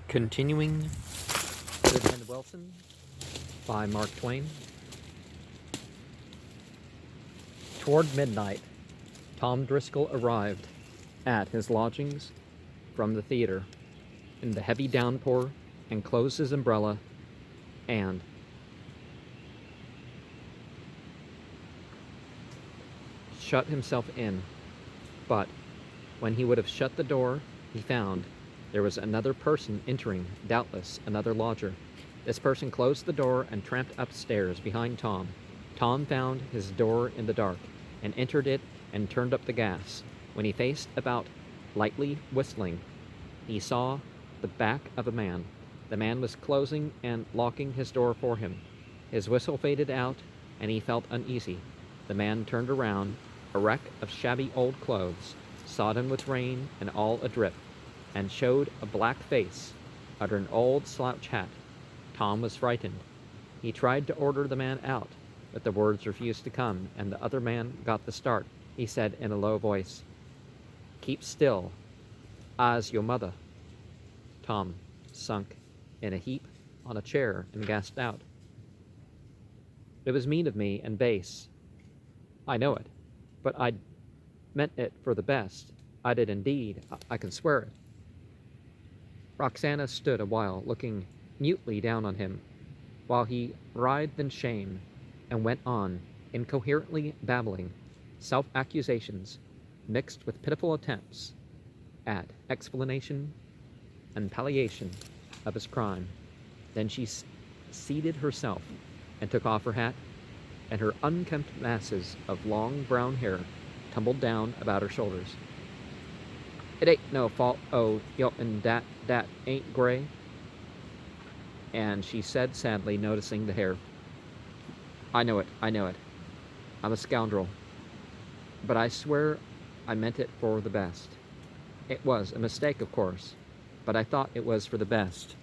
Continuing Pudd'nhead Wilson by Mark Twain. Toward midnight, Tom Driscoll arrived at his lodgings from the theater in the heavy downpour and closed his umbrella and shut himself in. But when he would have shut the door, he found there was another person entering, doubtless another lodger. This person closed the door and tramped upstairs behind Tom. Tom found his door in the dark and entered it and turned up the gas. When he faced about, lightly whistling, he saw the back of a man. The man was closing and locking his door for him. His whistle faded out, and he felt uneasy. The man turned around, a wreck of shabby old clothes, sodden with rain and all adrip, and showed a black face under an old slouch hat. Tom was frightened. He tried to order the man out, but the words refused to come, and the other man got the start. He said in a low voice, "Keep still. I's your mother." Tom sunk in a heap on a chair and gasped out, "It was mean of me and base. I know it, but I meant it for the best. I did indeed. I can swear it." Roxana stood a while, looking mutely down on him, while he writhed in shame, and went on, incoherently babbling, self-accusations mixed with pitiful attempts at explanation and palliation of his crime. Then she seated herself and took off her hat, and her unkempt masses of long brown hair tumbled down about her shoulders. "It ain't no fault o' yo'n dat ain't gray," and she said sadly, noticing the hair. I know it. I'm a scoundrel. But I swear I meant it for the best. It was a mistake, of course, but I thought it was for the best.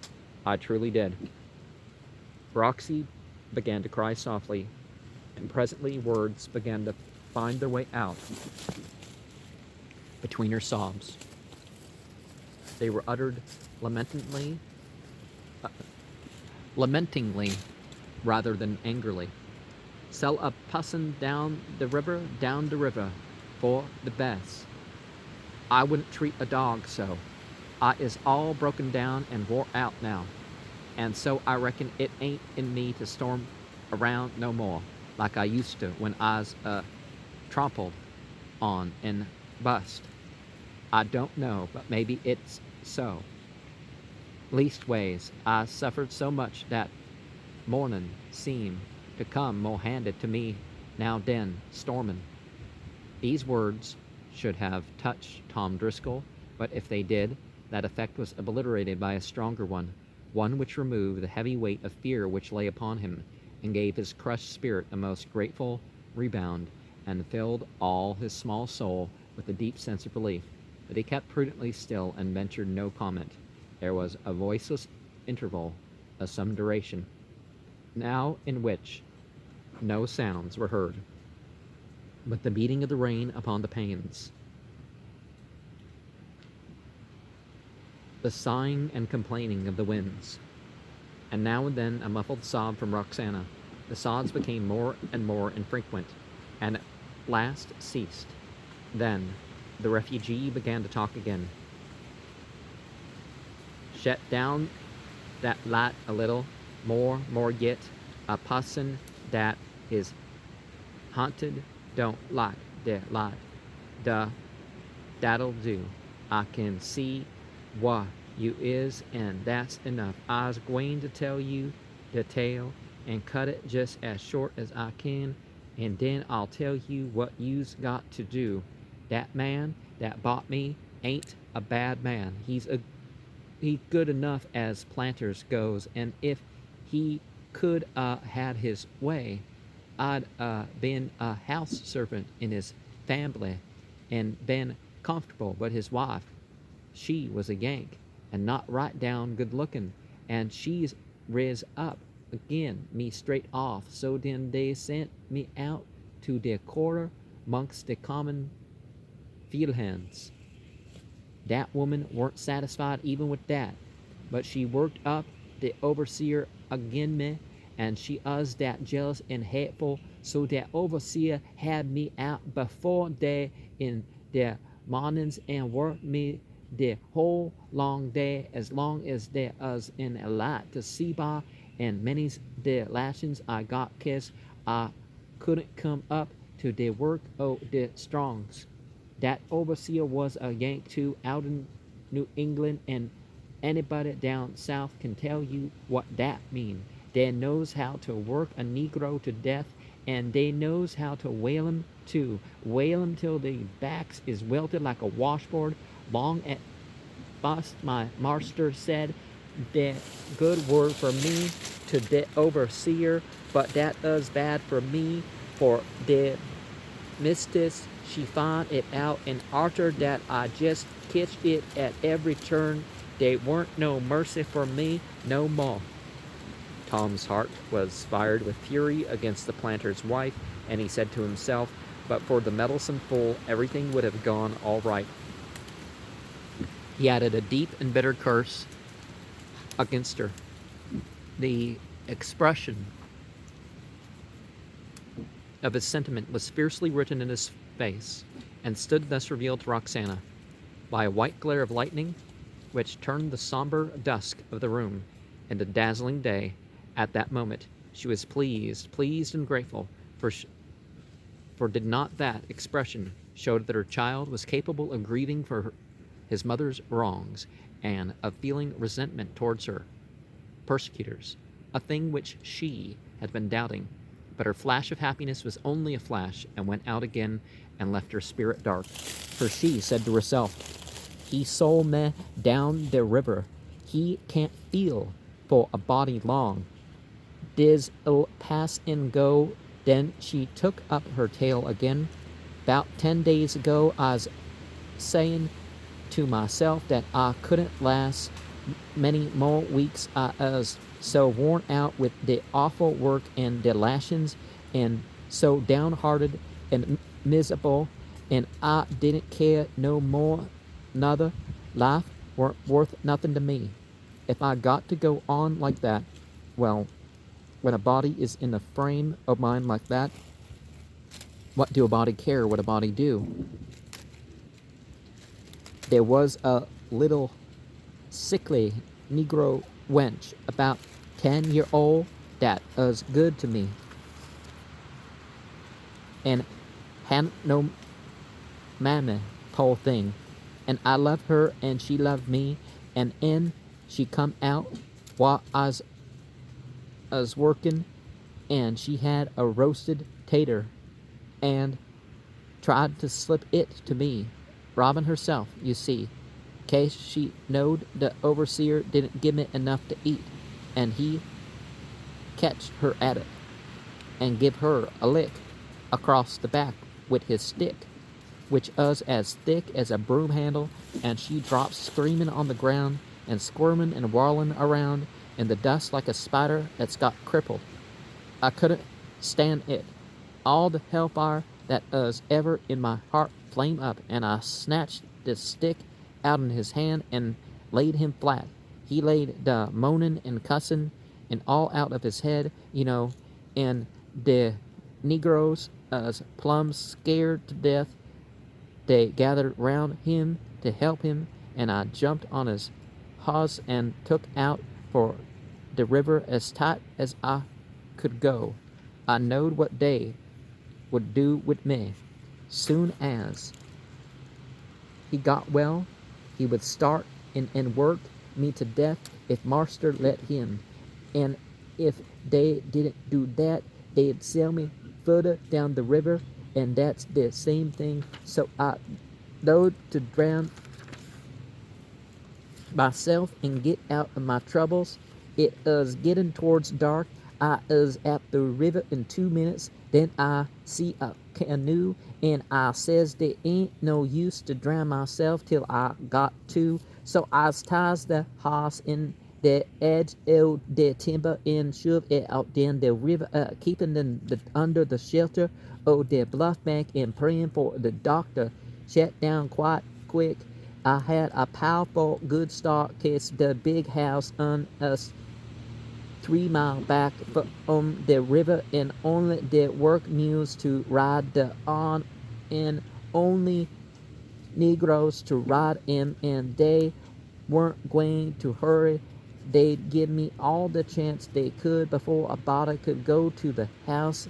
I truly did." Roxy began to cry softly, and presently words began to find their way out between her sobs. They were uttered lamentingly rather than angrily. "Sell a pussin' down the river, for the best. I wouldn't treat a dog so. I is all broken down and wore out now, and so I reckon it ain't in me to storm around no more, like I used to when I's trampled on and bust. I don't know, but maybe it's so. Leastways, I suffered so much that mornin' seemed to come more handed to me now den stormin'." These words should have touched Tom Driscoll, but if they did, that effect was obliterated by a stronger one which removed the heavy weight of fear which lay upon him, and gave his crushed spirit a most grateful rebound, and filled all his small soul with a deep sense of relief. But he kept prudently still and ventured no comment. There was a voiceless interval of some duration, now in which no sounds were heard but the beating of the rain upon the panes, the sighing and complaining of the winds, and now and then a muffled sob from Roxana. The sobs became more and more infrequent, and at last ceased. Then the refugee began to talk again. "Shet down that light a little more yet. A pussin' dat is haunted don't like de light. That'll do. I can see wha you is, and that's enough. I's gwine to tell you de tale and cut it just as short as I can, and den I'll tell you what you's got to do. Dat man that bought me ain't a bad man. He's good enough as planters goes, and if he could had his way, I'd been a house servant in his family and been comfortable, but his wife, she was a Yank, and not right down good looking, and she's riz up again me straight off, so den they sent me out to de quarter mongst de common field hands. Dat woman weren't satisfied even with that, but she worked up the overseer again me, and she was that jealous and hateful, so that overseer had me out before day in the mornings and worked me the whole long day, as long as there was in a light to see by, and many's the lashings I got, 'cause I couldn't come up to the work o' the strongs. That overseer was a Yank too, out in New England, and anybody down south can tell you what that mean. They knows how to work a Negro to death, and they knows how to whale 'em too. Whale 'em till the backs is welted like a washboard. Long at bust, my master said the good word for me to the overseer, but that was bad for me, for the mistress she found it out and arter that I just kitched it at every turn. They weren't no mercy for me no more. Tom's heart was fired with fury against the planter's wife, and he said to himself, but for the meddlesome fool, everything would have gone all right. He added a deep and bitter curse against her. The expression of his sentiment was fiercely written in his face, and stood thus revealed to Roxana by a white glare of lightning, which turned the somber dusk of the room into dazzling day. At that moment she was pleased and grateful, for did not that expression show that her child was capable of grieving for his mother's wrongs, and of feeling resentment towards her persecutors, a thing which she had been doubting. But her flash of happiness was only a flash, and went out again, and left her spirit dark. For she said to herself, he sold me down the river. He can't feel for a body long. Diz pass and go. Then she took up her tale again. 'Bout 10 days ago I was saying to myself that I couldn't last many more weeks. I was so worn out with the awful work and the lashings, and so downhearted and miserable, and I didn't care no more. Nother life weren't worth nothing to me. If I got to go on like that, well, when a body is in a frame of mind like that, what do a body care what a body do? There was a little sickly Negro wench, about 10-year-old, that was good to me, and hadn't no mammy, poor thing, and I loved her, and she loved me, and in she come out while I was working, and she had a roasted tater, and tried to slip it to me, Robin herself, you see, case she knowed the overseer didn't give me enough to eat, and he catched her at it, and give her a lick across the back with his stick, which was as thick as a broom handle, and she dropped screaming on the ground, and squirming and whirling around in the dust like a spider that's got crippled. I couldn't stand it. All the hellfire that was ever in my heart flamed up, and I snatched the stick out in his hand and laid him flat. He laid the moaning and cussing and all out of his head, you know, and the Negroes was plumb scared to death. They gathered round him to help him, and I jumped on his hoss and took out for the river as tight as I could go. I knowed what they would do with me. Soon as he got well, he would start and work me to death if master let him. And if they didn't do that, they'd sell me further down the river, and that's the same thing. So I knowed to drown myself and get out of my troubles. It was getting towards dark. I was at the river in 2 minutes. Then I see a canoe, and I says there ain't no use to drown myself till I got to. So I ties the hoss in the edge of the timber and shove it out down the river, keeping them under the shelter of the bluff bank and praying for the doctor shut down quite quick. I had a powerful good start, 'cause the big house on us 3 mile back from the river, and only the work mules to ride the on, and only Negroes to ride in, and they weren't going to hurry. They'd give me all the chance they could before a body could go to the house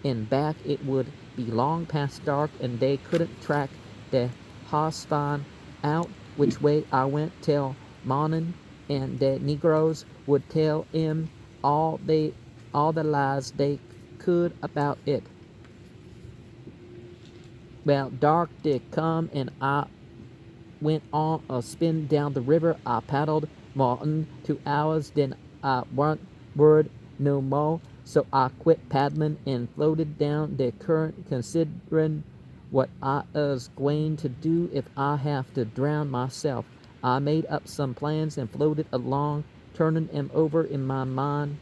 and back. It would be long past dark, and they couldn't track the hoss find out which way I went till morning, and the Negroes would tell 'em all the lies they could about it. Well, dark did come, and I went on a spin down the river. I paddled more 'n 2 hours, then I warn't word no more, so I quit paddling and floated down the current, considering what I was going to do if I have to drown myself. I made up some plans and floated along, turning 'em over in my mind.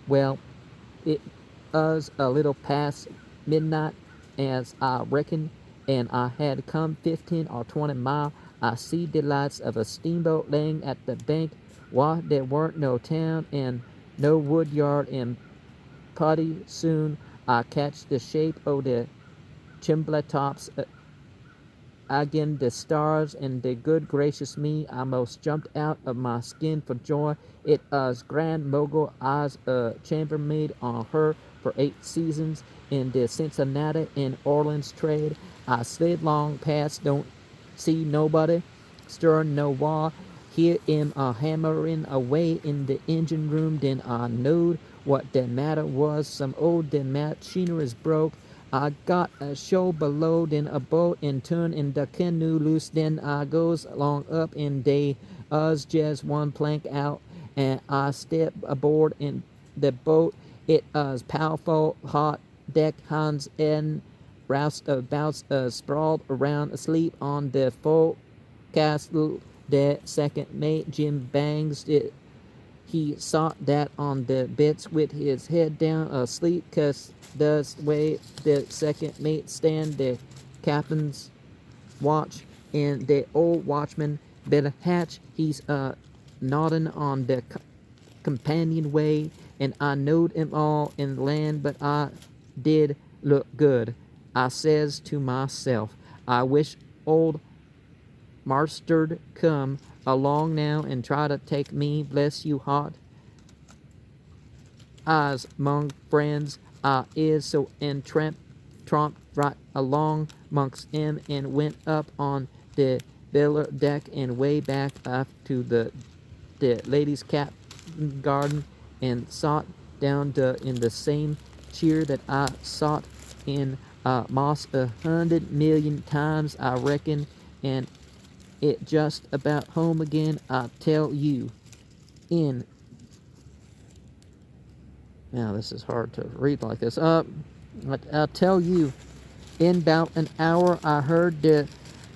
Well, it was a little past midnight, as I reckoned, and I had come 15 or 20 mile. I see the lights of a steamboat laying at the bank. Why, there weren't no town and no wood yard, and putty soon I catch the shape o' the chimbley tops again the stars, and the good gracious me, I most jumped out of my skin for joy. It was Grand Mogul. I's a chambermaid on her for 8 seasons in the Cincinnati and Orleans trade. I slid long past, don't see nobody, stirring no wall. Hear him a hammering away in the engine room. Then I knowed what the matter was. Some old the machinery's broke. I got a show below, then a boat, and turn in the canoe loose. Then I goes along up, and they us just one plank out, and I step aboard in the boat. It was powerful hot. Deck hands and roustabouts sprawled around asleep on the forecastle. The second mate, Jim Bangs, he sat that on the bits with his head down asleep, 'cause that's way the second mate stand the captain's watch, and the old watchman better hatch. He's nodding on the companionway, and I knowed 'em all in land, but I did look good. I says to myself, I wish old Marster'd come along now and try to take me. Bless you heart, I's mong friends. I is so and tromped right along mongst 'em, and went up on the billiard deck and way back up to the ladies' captain garden, and sat down in the same cheer that I sat in moss 100,000,000 times, I reckon, and it just about home again, I tell you. In Now this is hard to read like this. I'll tell you, in about an hour I heard the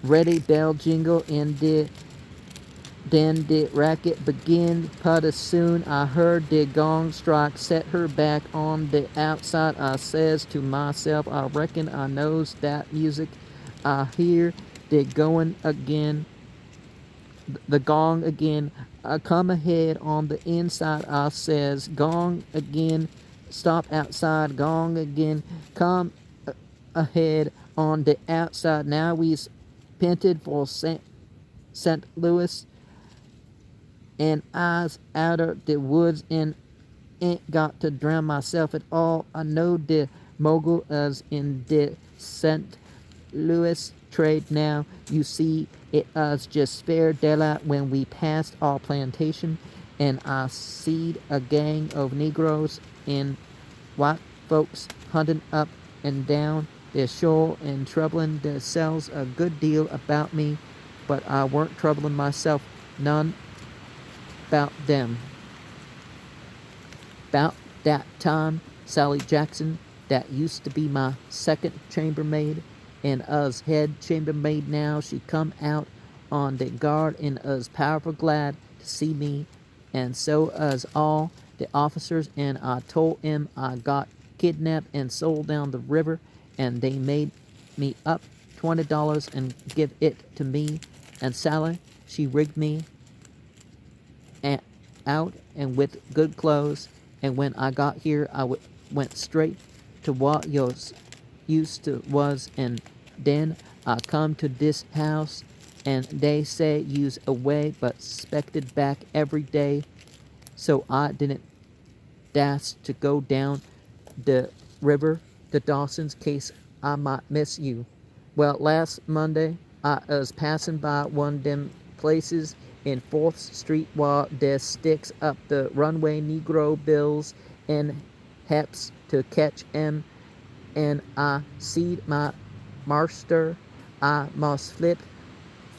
ready bell jingle, and then the racket begin. Putty soon I heard the gong strike, set her back on the outside. I says to myself, I reckon I knows that music. I hear the going again, the gong again. I come ahead on the inside. I says, gong again, stop outside. Gong again, come ahead on the outside. Now we's pinted for St. Louis, and I's outer the woods, and ain't got to drown myself at all. I know the mogul is in the St. Louis trade now. You see, it was just fair daylight when we passed our plantation, and I seed a gang of Negroes and white folks hunting up and down the shore and troubling themselves a good deal about me, but I weren't troubling myself none about them. About that time, Sally Jackson, that used to be my second chambermaid, and us head chambermaid now, she come out on the guard, and us powerful glad to see me, and so us all the officers, and I told 'em I got kidnapped and sold down the river, and they made me up $20 and give it to me. And Sally, she rigged me out and with good clothes. And when I got here, I went straight to what yours used to was. And then I come to this house, and they say you's away, but expected back every day. So I didn't dash to go down the river to Dawson's case I might miss you. Well, last Monday, I was passing by one of them places in 4th Street while there sticks up the runway Negro bills and helps to catch 'em, and I seed my master. I must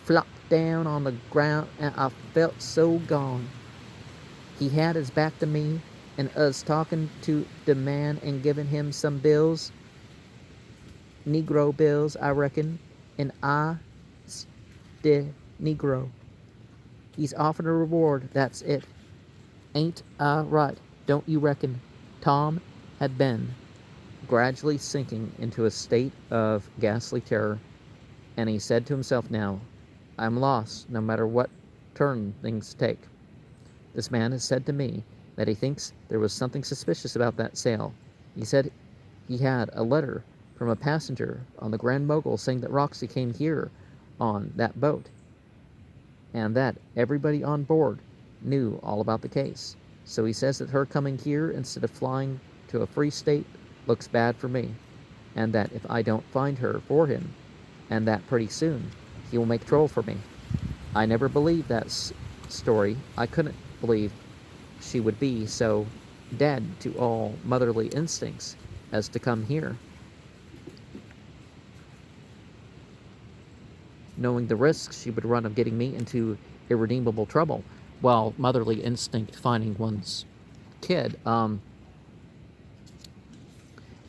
flop down on the ground, and I felt so gone. He had his back to me, and us talking to the man and giving him some bills, Negro bills, I reckon, and the Negro. He's offered a reward, that's it. Ain't I right, don't you reckon? Tom had been gradually sinking into a state of ghastly terror, and he said to himself now, I'm lost, no matter what turn things take. This man has said to me that he thinks there was something suspicious about that sale. He said he had a letter from a passenger on the Grand Mogul saying that Roxy came here on that boat, and that everybody on board knew all about the case. So he says that her coming here instead of flying to a free state looks bad for me, and that if I don't find her for him, and that pretty soon, he will make trouble for me. I never believed that story. I couldn't believe she would be so dead to all motherly instincts as to come here, knowing the risks she would run of getting me into irredeemable trouble, while motherly instinct finding one's kid.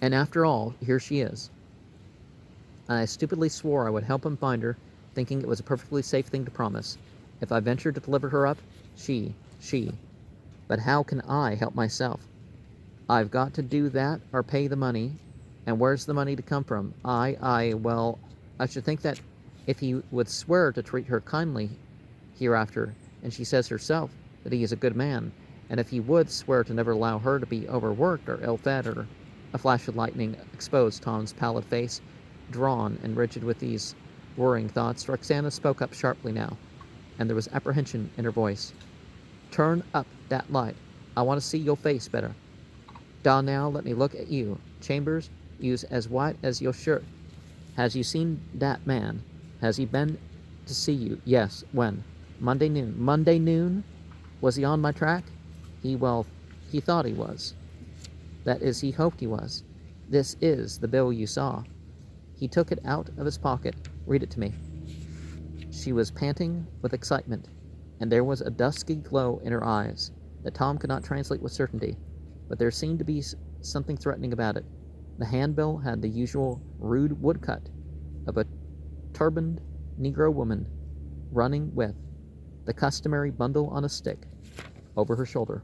And after all, here she is. I stupidly swore I would help him find her, thinking it was a perfectly safe thing to promise. If I ventured to deliver her up, she. But how can I help myself? I've got to do that or pay the money. And where's the money to come from? Well, I should think that if he would swear to treat her kindly hereafter, and she says herself that he is a good man, and if he would swear to never allow her to be overworked or ill-fed, or a flash of lightning exposed Tom's pallid face, drawn and rigid with these worrying thoughts. Roxana spoke up sharply now, and there was apprehension in her voice. Turn up that light. I want to see your face better. Da, now, let me look at you. Chambers, you's as white as your shirt. Has you seen that man? Has he been to see you? Yes. When? Monday noon. Monday noon? Was he on my track? He thought he was. That is, he hoped he was. This is the bill you saw. He took it out of his pocket. Read it to me. She was panting with excitement, and there was a dusky glow in her eyes that Tom could not translate with certainty, but there seemed to be something threatening about it. The handbill had the usual rude woodcut of a turbaned Negro woman running with the customary bundle on a stick over her shoulder,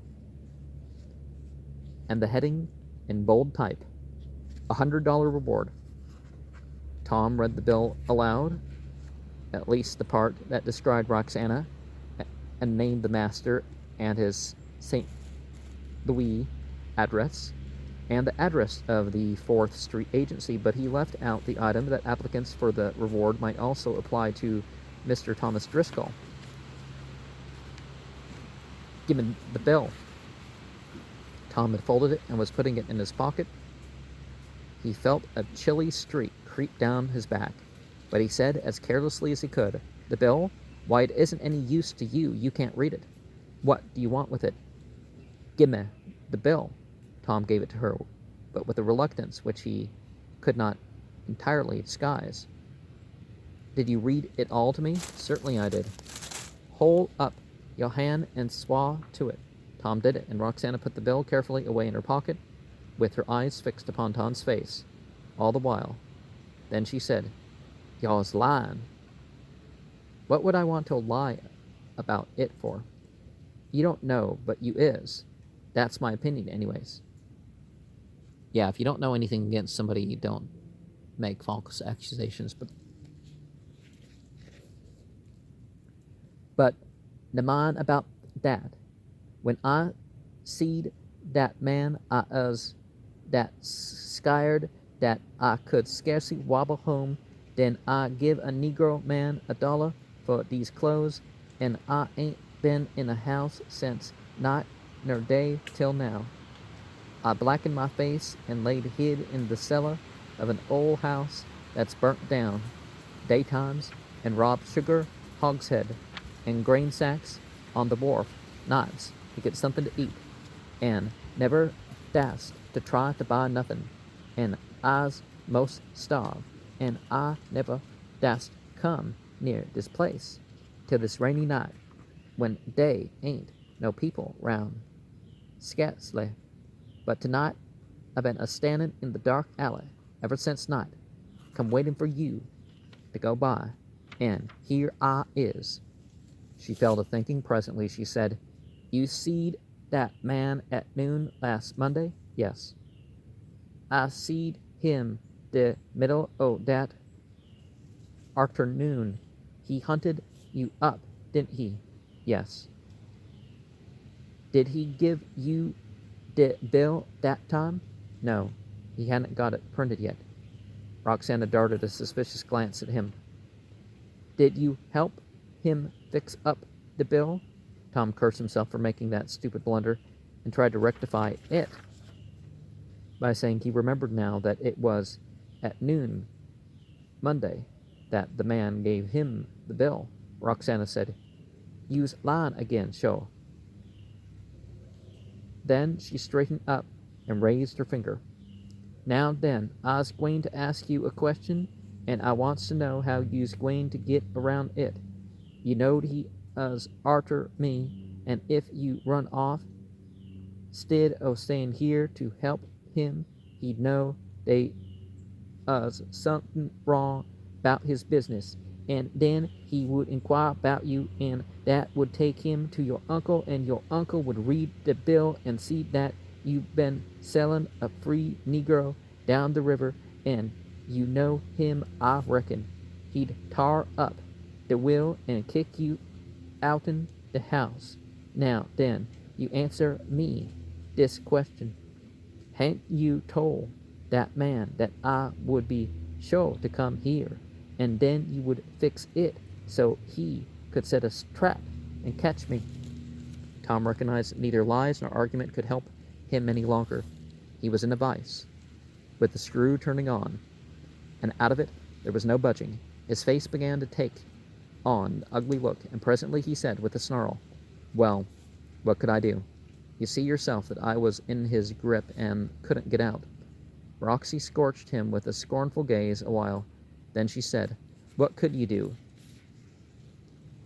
and the heading in bold type, $100 reward. Tom read the bill aloud, at least the part that described Roxana, and named the master and his St. Louis address, and the address of the 4th Street agency, but he left out the item that applicants for the reward might also apply to Mr. Thomas Driscoll. Give me the bill. Tom had folded it and was putting it in his pocket. He felt a chilly streak creep down his back, but he said as carelessly as he could, The bill? Why, it isn't any use to you. You can't read it. What do you want with it? Gimme the bill. Tom gave it to her, but with a reluctance which he could not entirely disguise. Did you read it all to me? Certainly I did. Hold up your hand and swa to it. Tom did it, and Roxana put the bill carefully away in her pocket, with her eyes fixed upon Tom's face, all the while. Then she said, Y'all's lying. What would I want to lie about it for? You don't know, but you is. That's my opinion, anyways. Yeah, if you don't know anything against somebody, you don't make false accusations, but But the mind about that. When I seed that man, I was that scared that I could scarcely wobble home. Then I give a Negro man $1 for these clothes, and I ain't been in a house since night nor day till now. I blackened my face and laid hid in the cellar of an old house that's burnt down daytimes and robbed sugar hogshead and grain sacks on the wharf nights to get something to eat, and never dast to try to buy nothing, and I's most starved, and I never dast come near this place till this rainy night, when day ain't no people round, scarcely. But tonight I've been a standing in the dark alley ever since night, come waiting for you to go by, and here I is." She fell to thinking. Presently she said, "You seed that man at noon last Monday?" "Yes." "I seed him the middle o' dat arternoon. He hunted you up, didn't he?" "Yes." "Did he give you de bill that time?" "No, he hadn't got it printed yet." Roxana darted a suspicious glance at him. "Did you help him fix up the bill?" Tom cursed himself for making that stupid blunder, and tried to rectify it by saying he remembered now that it was at noon Monday that the man gave him the bill. Roxana said, "You's lying again, sho." Then she straightened up and raised her finger. "Now den, I's gwine to ask you a question, and I wants to know how you's gwine to get around it. You knowed he us arter me, and if you run off, 'stead o' staying here to help him, he'd know they us something wrong 'bout his business, and den he would inquire 'bout you, and that would take him to your uncle, and your uncle would read the bill and see that you been selling a free Negro down the river, and you know him, I reckon. He'd tar up the will and kick you outen the house. Now den, you answer me this question. Hain't you told that man that I would be sure to come here, and then you would fix it so he could set a trap and catch me?" Tom recognized that neither lies nor argument could help him any longer. He was in a vice, with the screw turning on, and out of it there was no budging. His face began to take on an ugly look, and presently he said with a snarl, "Well, what could I do? You see yourself that I was in his grip and couldn't get out." Roxy scorched him with a scornful gaze a while. Then she said, "What could you do?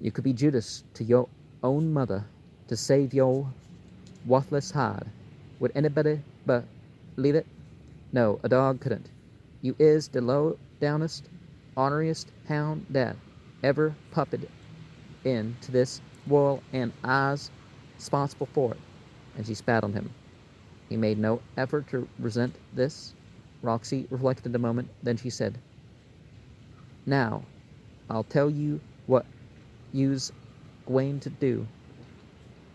You could be Judas to your own mother to save your worthless hide. Would anybody believe it? No, a dog couldn't. You is the low downest, orneriest hound that ever pupped into this world, and I's responsible for it." And she spat on him. He made no effort to resent this. Roxy reflected a moment, then she said, "Now, I'll tell you what you's gwine to do.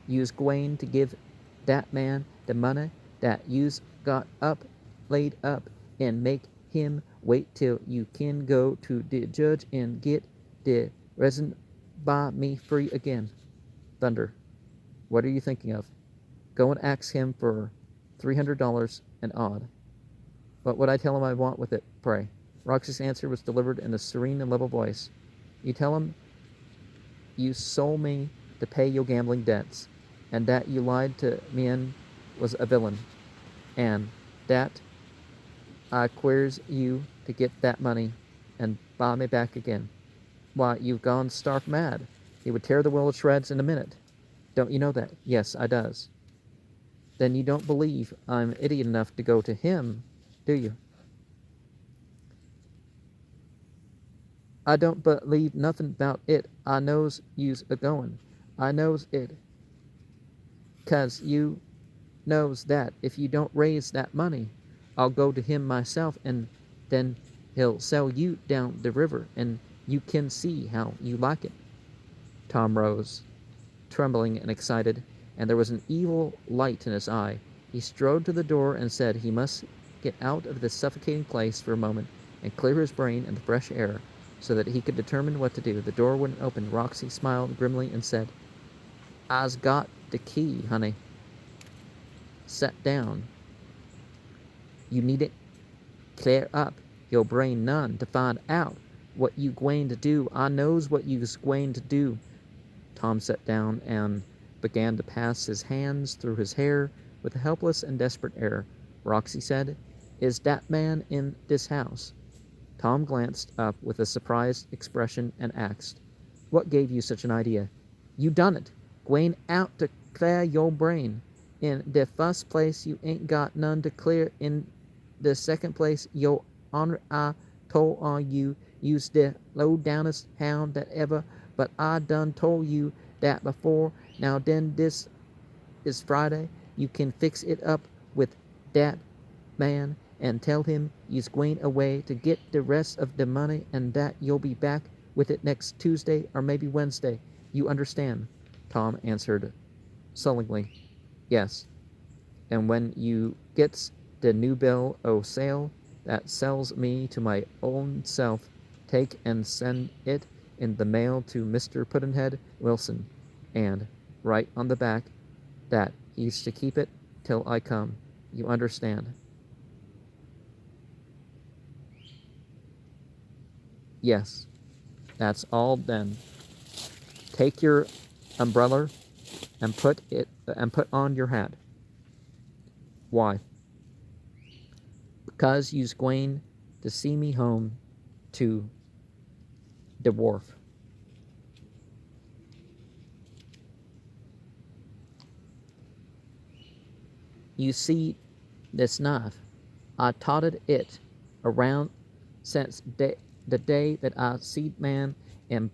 You's gwine to give that man the money that you's got laid up, and make him wait till you kin go to the judge and get the reason by me free again." "Thunder, what are you thinking of? Go and ask him for $300 and odd." "What would I tell him I want with it, pray?" Roxy's answer was delivered in a serene and level voice. "You tell him you sold me to pay your gambling debts, and that you lied to me and was a villain, and that I queers you to get that money and buy me back again. Why, you've gone stark mad. He would tear the will to shreds in a minute. Don't you know that?" "Yes, I does." "Then you don't believe I'm idiot enough to go to him, do you?" "I don't believe nothing about it. I knows you's a-goin'. I knows it, 'cause you knows that if you don't raise that money, I'll go to him myself, and then he'll sell you down the river, and you can see how you like it." Tom rose, trembling and excited, and there was an evil light in his eye. He strode to the door and said he must get out of this suffocating place for a moment and clear his brain in the fresh air so that he could determine what to do. The door wouldn't open. Roxy smiled grimly and said, I's got the key, honey. Set down. You need it clear up your brain none to find out what you going to do. I knows what you's going to do. Tom sat down and began to pass his hands through his hair with a helpless and desperate air. Roxy said, Is that man in this house? Tom glanced up with a surprised expression and asked, What gave you such an idea? You done it. Going out to clear your brain. In the first place, you ain't got none to clear. In the second place, your honor, I told on you, you's the low-downest hound that ever, but I done told you that before. Now then, this is Friday. You can fix it up with that man and tell him you's going away to get the rest of the money and that you'll be back with it next Tuesday or maybe Wednesday. You understand? Tom answered sullenly, Yes. And when you gets the new bill o' sale that sells me to my own self, take and send it in the mail to Mr. Pudd'nhead Wilson, and write on the back that he's to keep it till I come. You understand? Yes. That's all then. Take your umbrella and put on your hat. Why? Because you's going to see me home to the wharf. You see this knife? I totted it around since the day that I seed man and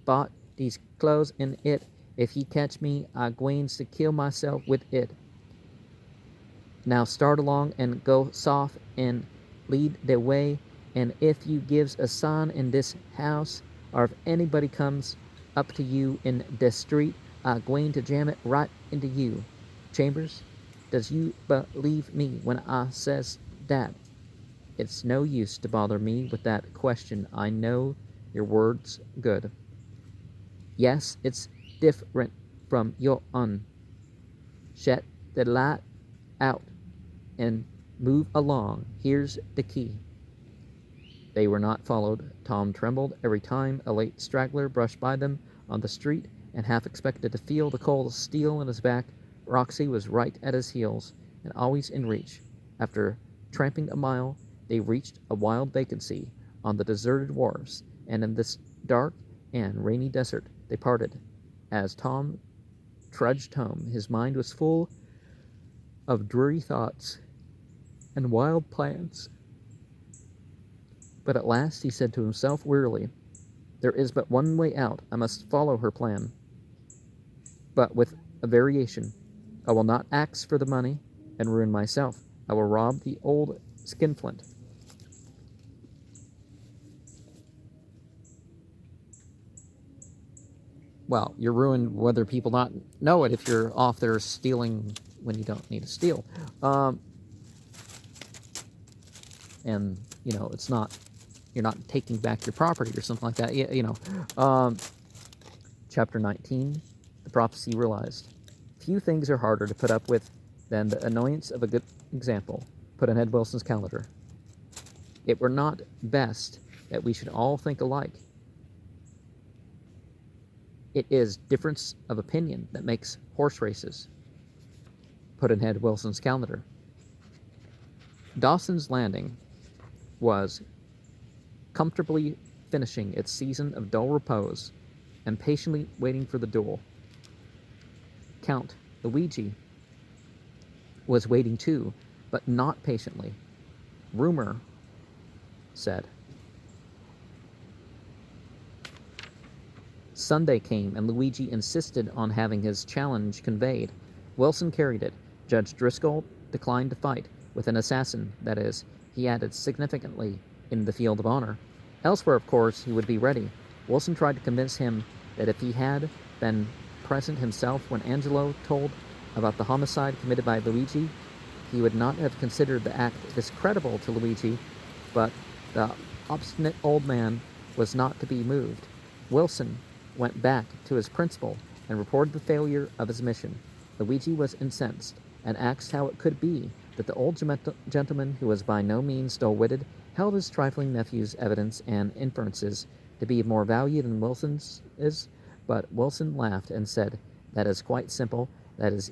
bought these clothes in it. If he catch me, I gwains to kill myself with it. Now start along and go soft and lead the way, and if you gives a sign in this house, or if anybody comes up to you in the street, I going to jam it right into you. Chambers, does you believe me when I says that? It's no use to bother me with that question. I know your word's good. Yes, it's different from your own. Shut the light out and move along. Here's the key. They were not followed. Tom trembled every time a late straggler brushed by them on the street and half expected to feel the cold steel in his back. Roxy was right at his heels and always in reach. After tramping a mile, they reached a wild vacancy on the deserted wharves, and in this dark and rainy desert they parted. As Tom trudged home, his mind was full of dreary thoughts and wild plans. But at last he said to himself wearily, There is but one way out. I must follow her plan, but with a variation. I will not ask for the money and ruin myself. I will rob the old skinflint. Well, you're ruined whether people not know it if you're off there stealing when you don't need to steal. And, it's not, you're not taking back your property or something like that. Chapter 19, the prophecy realized. Few things are harder to put up with than the annoyance of a good example. Pudd'nhead Wilson's calendar. It were not best that we should all think alike. It is difference of opinion that makes horse races. Pudd'nhead Wilson's calendar. Dawson's Landing was comfortably finishing its season of dull repose and patiently waiting for the duel. Count Luigi was waiting too, but not patiently. Rumor said. Sunday came, and Luigi insisted on having his challenge conveyed. Wilson carried it. Judge Driscoll declined to fight with an assassin, that is, he added significantly, in the field of honor. Elsewhere, of course, he would be ready. Wilson tried to convince him that if he had been present himself when Angelo told about the homicide committed by Luigi, he would not have considered the act discreditable to Luigi, but the obstinate old man was not to be moved. Wilson went back to his principal and reported the failure of his mission. Luigi was incensed and asked how it could be that the old gentleman, who was by no means dull-witted, held his trifling nephew's evidence and inferences to be of more value than Wilson's is, but Wilson laughed and said, "That is quite simple, that is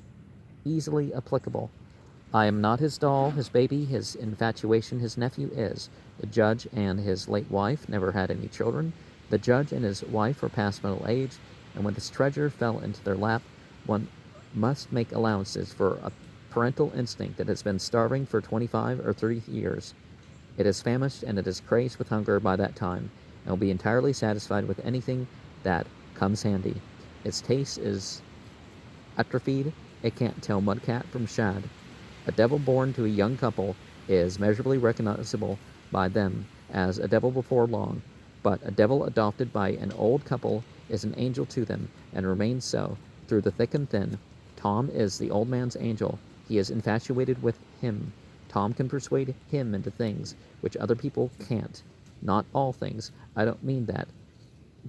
easily applicable. I am not his doll, his baby, his infatuation, his nephew is. The judge and his late wife never had any children. The judge and his wife were past middle age, and when this treasure fell into their lap, one must make allowances for a parental instinct that has been starving for 25 or 30 years. It is famished and it is crazed with hunger by that time, and will be entirely satisfied with anything that comes handy. Its taste is atrophied. It can't tell mudcat from shad. A devil born to a young couple is measurably recognizable by them as a devil before long, but a devil adopted by an old couple is an angel to them, and remains so through the thick and thin. Tom is the old man's angel. He is infatuated with him. Tom can persuade him into things which other people can't. Not all things, I don't mean that,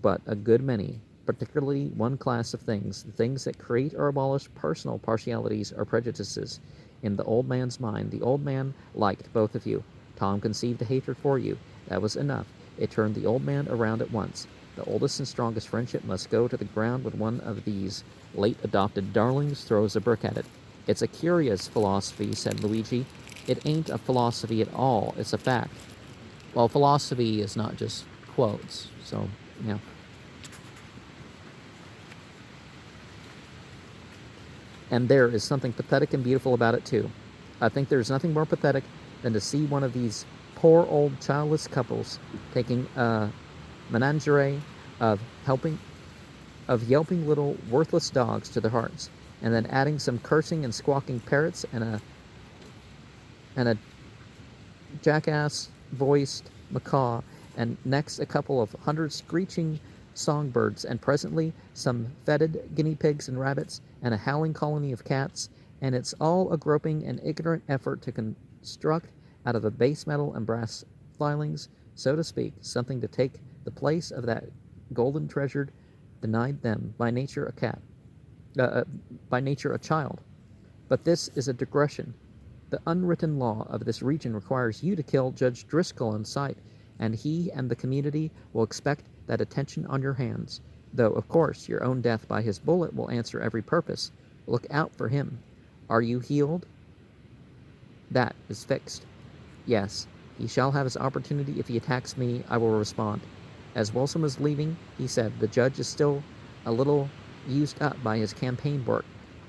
but a good many, particularly one class of things, the things that create or abolish personal partialities or prejudices. In the old man's mind, the old man liked both of you. Tom conceived a hatred for you. That was enough. It turned the old man around at once. The oldest and strongest friendship must go to the ground when one of these late adopted darlings throws a brick at it. It's a curious philosophy, said Luigi. It ain't a philosophy at all. It's a fact. Well, philosophy is not just quotes, so, yeah. And there is something pathetic and beautiful about it, too. I think there's nothing more pathetic than to see one of these poor old childless couples taking a menagerie of yelping little worthless dogs to their hearts, and then adding some cursing and squawking parrots and a jackass-voiced macaw, and next a couple of 100 screeching songbirds, and presently some fetid guinea pigs and rabbits, and a howling colony of cats, and it's all a groping and ignorant effort to construct out of the base metal and brass filings, so to speak, something to take the place of that golden treasure denied them by nature a child. But this is a digression. The unwritten law of this region requires you to kill Judge Driscoll on sight, and he and the community will expect that attention on your hands, though, of course, your own death by his bullet will answer every purpose. Look out for him. Are you healed? That is fixed. Yes, he shall have his opportunity. If he attacks me, I will respond. As Wilson was leaving, he said, the judge is still a little used up by his campaign work,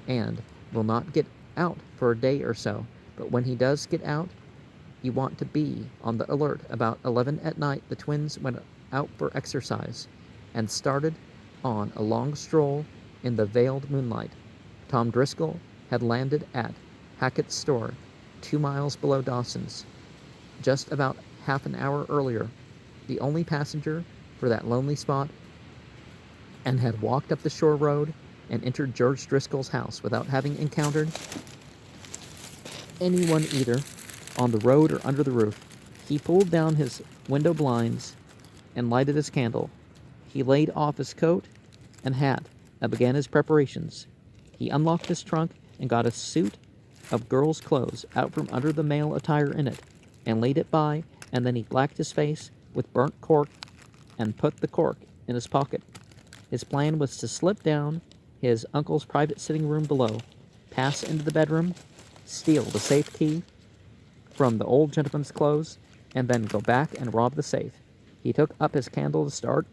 and will not get out for a day or so. But when he does get out, you want to be on the alert. About 11 at night, the twins went out for exercise, and started on a long stroll in the veiled moonlight. Tom Driscoll had landed at Hackett's store, 2 miles below Dawson's, just about half an hour earlier, the only passenger for that lonely spot, and had walked up the shore road and entered George Driscoll's house without having encountered anyone either on the road or under the roof. He pulled down his window blinds and lighted his candle. He laid off his coat and hat and began his preparations. He unlocked his trunk and got a suit of girl's clothes out from under the male attire in it, and laid it by, and then he blacked his face with burnt cork and put the cork in his pocket. His plan was to slip down his uncle's private sitting room below, pass into the bedroom, steal the safe key from the old gentleman's clothes, and then go back and rob the safe. He took up his candle to start,